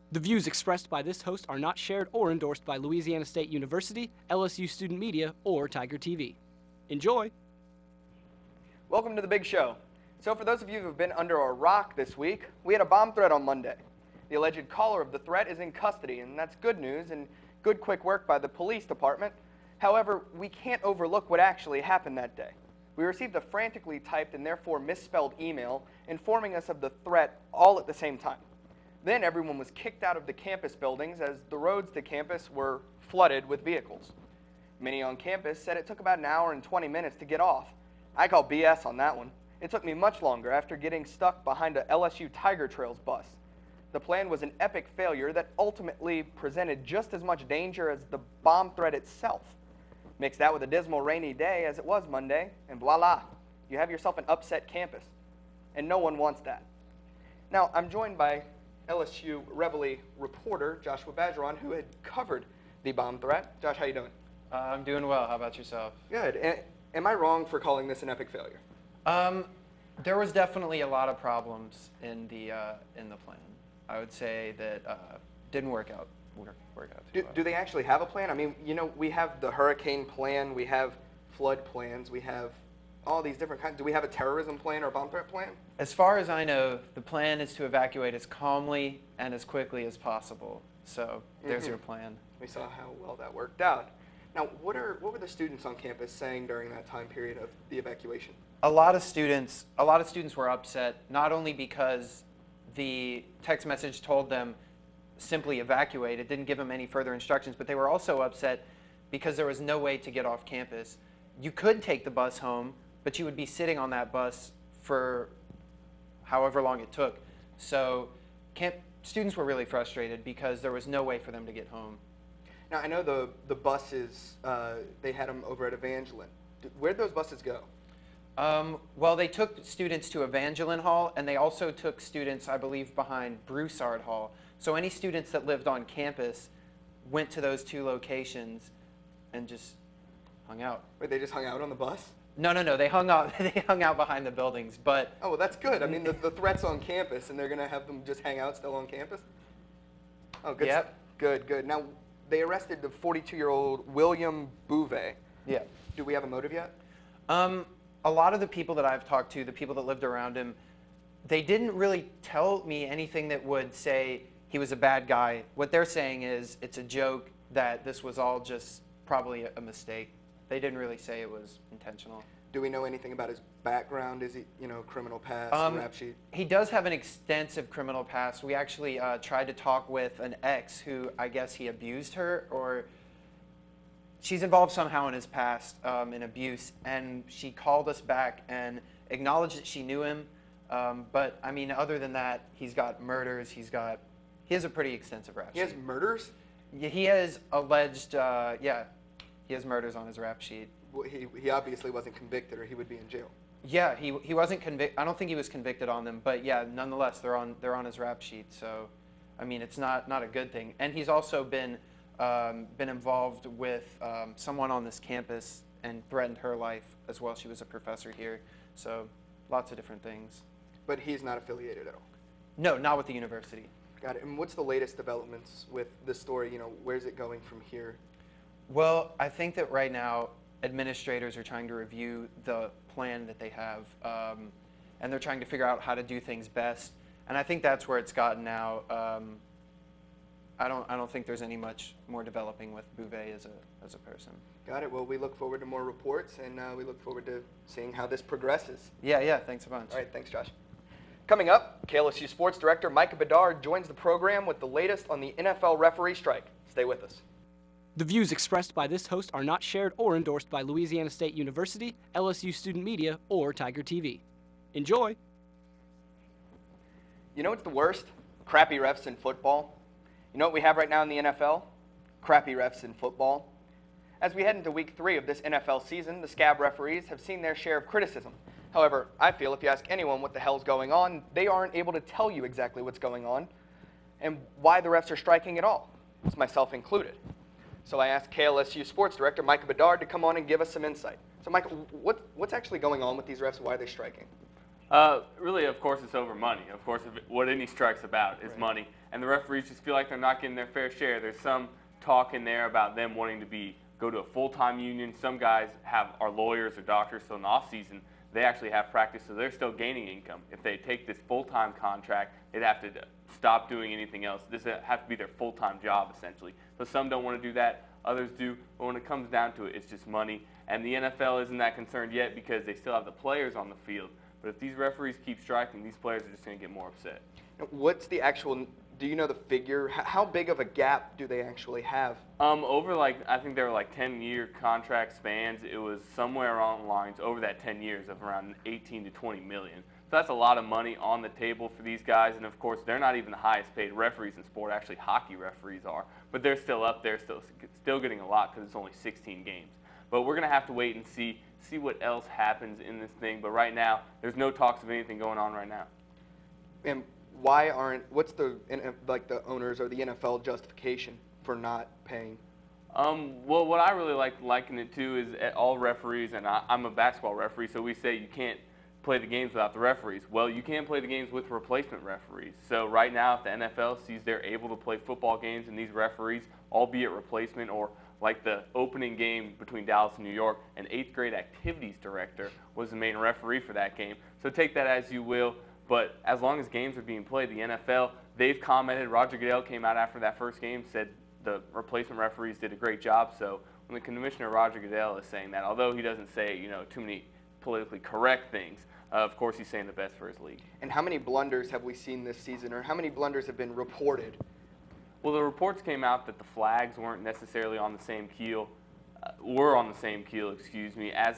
The views expressed by this host are not shared or endorsed by Louisiana State University, LSU Student Media, or Tiger TV. Enjoy! Welcome to the big show. So for those of you who have been under a rock this week, we had a bomb threat on Monday. The alleged caller of the threat is in custody, and that's good news and good quick work by the police department. However, we can't overlook what actually happened that day. We received a frantically typed and therefore misspelled email informing us of the threat all at the same time. Then everyone was kicked out of the campus buildings as the roads to campus were flooded with vehicles. Many on campus said it took about an hour and 20 minutes to get off. I call BS on that one. It took me much longer after getting stuck behind a LSU Tiger Trails bus. The plan was an epic failure that ultimately presented just as much danger as the bomb threat itself. Mix that with a dismal rainy day as it was Monday, and voila, you have yourself an upset campus. And no one wants that. Now, I'm joined by LSU Reveille reporter Joshua Badgeron, who had covered the bomb threat. Josh, how you doing? I'm doing well. How about yourself? Good. Am I wrong for calling this an epic failure? There was definitely a lot of problems in the plan. I would say that didn't work out too well. Do they actually have a plan? I mean, you know, we have the hurricane plan, we have flood plans, we have all these different kinds. Do we have a terrorism plan or a bomb threat plan? As far as I know, the plan is to evacuate as calmly and as quickly as possible. So there's your plan. We saw how well that worked out. Now, what were the students on campus saying during that time period of the evacuation? A lot of students were upset, not only because the text message told them simply evacuate, it didn't give them any further instructions, but they were also upset because there was no way to get off campus. You could take the bus home, but you would be sitting on that bus for however long it took. So students were really frustrated because there was no way for them to get home. Now, I know the buses, they had them over at Evangeline. Where'd those buses go? Well, they took students to Evangeline Hall, and they also took students, I believe, behind Broussard Hall. So any students that lived on campus went to those two locations and just hung out. Wait, they just hung out on the bus? No, they hung out. They hung out behind the buildings. But oh, well, that's good. I mean, the threat's on campus, and they're gonna have them just hang out still on campus. Oh, good. Yep. Good. Now, they arrested the 42-year-old William Bouvet. Yeah. Do we have a motive yet? A lot of the people that I've talked to, the people that lived around him, they didn't really tell me anything that would say he was a bad guy. What they're saying is it's a joke, that this was all just probably a mistake. They didn't really say it was intentional. Do we know anything about his background? Is he, criminal past, rap sheet? He does have an extensive criminal past. We actually tried to talk with an ex who, I guess he abused her, or she's involved somehow in his past in abuse, and she called us back and acknowledged that she knew him. But I mean, other than that, he's got murders. He has a pretty extensive rap sheet. He has murders? Yeah, he has alleged, he has murders on his rap sheet. Well, he obviously wasn't convicted, or he would be in jail. Yeah, he wasn't convicted. I don't think he was convicted on them, but yeah, nonetheless, they're on his rap sheet. So, I mean, it's not a good thing. And he's also been involved with someone on this campus and threatened her life as well. She was a professor here, so lots of different things. But he's not affiliated at all? No, not with the university. Got it. And what's the latest developments with this story? Where's it going from here? Well, I think that right now administrators are trying to review the plan that they have, and they're trying to figure out how to do things best. And I think that's where it's gotten now. I don't think there's any much more developing with Bouvet as a person. Got it. Well, we look forward to more reports, and we look forward to seeing how this progresses. Yeah. Thanks a bunch. All right. Thanks, Josh. Coming up, KLSU Sports Director Micah Bedard joins the program with the latest on the NFL referee strike. Stay with us. The views expressed by this host are not shared or endorsed by Louisiana State University, LSU Student Media, or Tiger TV. Enjoy! You know what's the worst? Crappy refs in football. You know what we have right now in the NFL? Crappy refs in football. As we head into week 3 of this NFL season, the scab referees have seen their share of criticism. However, I feel if you ask anyone what the hell's going on, they aren't able to tell you exactly what's going on and why the refs are striking at all. It's myself included. So I asked KLSU Sports Director Micah Bedard to come on and give us some insight. So Micah, what's actually going on with these refs? Why are they striking? Really, of course, it's over money. Of course, what any strike's about is money. And the referees just feel like they're not getting their fair share. There's some talk in there about them wanting to go to a full-time union. Some guys are lawyers or doctors, so in the off-season, they actually have practice, so they're still gaining income. If they take this full-time contract, they'd have to stop doing anything else. This would have to be their full-time job, essentially. So some don't want to do that. Others do. But when it comes down to it, it's just money. And the NFL isn't that concerned yet because they still have the players on the field. But if these referees keep striking, these players are just going to get more upset. What's the actual, do you know the figure? How big of a gap do they actually have? I think there were 10-year contract spans. It was somewhere along the lines over that 10 years of around 18 to 20 million. So that's a lot of money on the table for these guys. And of course, they're not even the highest paid referees in sport. Actually, hockey referees are. But they're still up there, still getting a lot because it's only 16 games. But we're going to have to wait and see what else happens in this thing. But right now, there's no talks of anything going on right now. And what's the owners or the NFL justification for not paying? Well, what I really liken it to is all referees, and I'm a basketball referee, so we say you can't play the games without the referees. Well, you can play the games with replacement referees. So right now, if the NFL sees they're able to play football games and these referees, albeit replacement or like the opening game between Dallas and New York, an 8th grade activities director was the main referee for that game. So take that as you will. But as long as games are being played, the NFL, they've commented. Roger Goodell came out after that first game, said the replacement referees did a great job. So when the commissioner, Roger Goodell, is saying that, although he doesn't say too many politically correct things, of course he's saying the best for his league. And how many blunders have we seen this season, or how many blunders have been reported? Well, the reports came out that the flags weren't necessarily on the same keel, as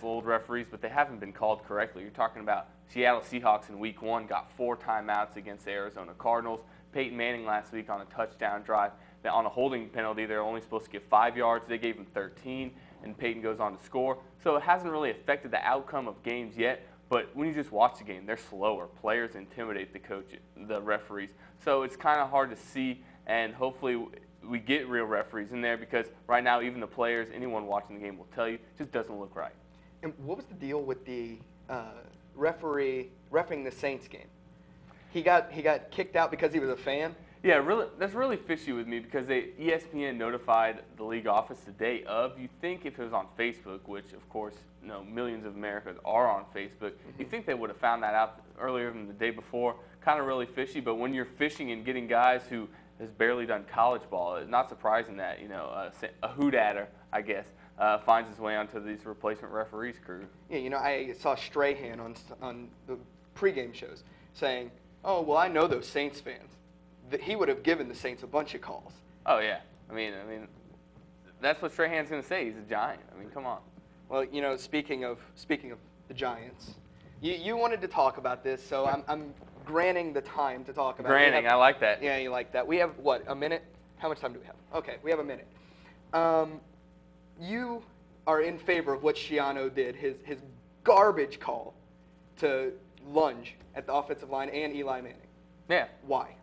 the old referees, but they haven't been called correctly. You're talking about Seattle Seahawks in Week 1 got 4 timeouts against the Arizona Cardinals. Peyton Manning last week on a touchdown drive. Now, on a holding penalty, they're only supposed to get 5 yards. They gave him 13, and Peyton goes on to score. So it hasn't really affected the outcome of games yet. But when you just watch the game, they're slower. Players intimidate the referees. So it's kind of hard to see, and hopefully we get real referees in there because right now even the players, anyone watching the game will tell you, it just doesn't look right. And what was the deal with the referee reffing the Saints game? He got kicked out because he was a fan? Yeah, really, that's really fishy with me because ESPN notified the league office the day of. You think if it was on Facebook, which of course millions of Americans are on Facebook, you think they would have found that out earlier than the day before. Kind of really fishy, but when you're fishing and getting guys who has barely done college ball, it's not surprising that a hoodatter, I guess, finds his way onto these replacement referees crew. Yeah, I saw Strahan on the pregame shows saying, "Oh, well, I know those Saints fans." That he would have given the Saints a bunch of calls. Oh yeah, I mean, that's what Strahan's going to say. He's a Giant. I mean, come on. Well, speaking of the Giants, you wanted to talk about this, so I'm granting the time to talk about it. I like that. Yeah, you like that. We have what, a minute? How much time do we have? Okay, we have a minute. You are in favor of what Schiano did, his garbage call to lunge at the offensive line and Eli Manning. Yeah. Why?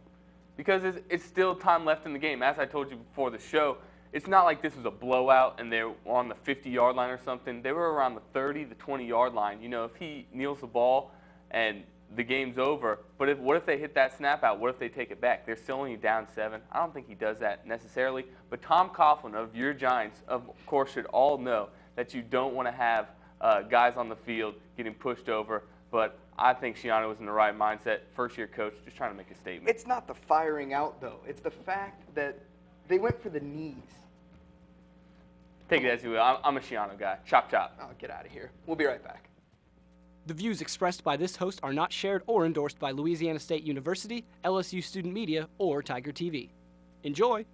Because it's still time left in the game. As I told you before the show, it's not like this was a blowout and they're on the 50-yard line or something. They were around the 30, the 20-yard line. If he kneels the ball and the game's over, but what if they hit that snap out? What if they take it back? They're still only down 7. I don't think he does that necessarily. But Tom Coughlin of your Giants, of course, should all know that you don't want to have guys on the field getting pushed over. But I think Schiano was in the right mindset. First-year coach, just trying to make a statement. It's not the firing out, though. It's the fact that they went for the knees. Take it as you will. I'm a Schiano guy. Chop, chop. Oh, get out of here. We'll be right back. The views expressed by this host are not shared or endorsed by Louisiana State University, LSU Student Media, or Tiger TV. Enjoy.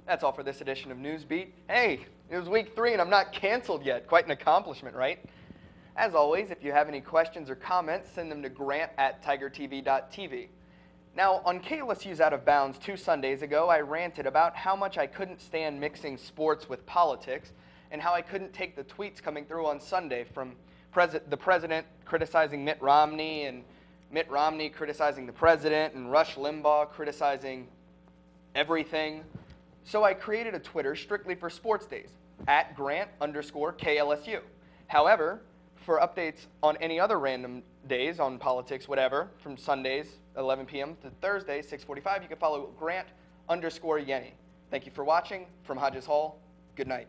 That's all for this edition of Newsbeat. Hey, it was week 3 and I'm not canceled yet. Quite an accomplishment, right? As always, if you have any questions or comments, send them to grant@tigertv.tv. Now, on KLSU's Out of Bounds 2 Sundays ago, I ranted about how much I couldn't stand mixing sports with politics and how I couldn't take the tweets coming through on Sunday from the president criticizing Mitt Romney and Mitt Romney criticizing the president and Rush Limbaugh criticizing everything. So I created a Twitter strictly for sports days, @Grant_KLSU. However, For updates on any other random days on politics, whatever, from Sundays, 11 p.m. to Thursdays, 6:45, you can follow Grant_Yenny. Thank you for watching. From Hodges Hall, good night.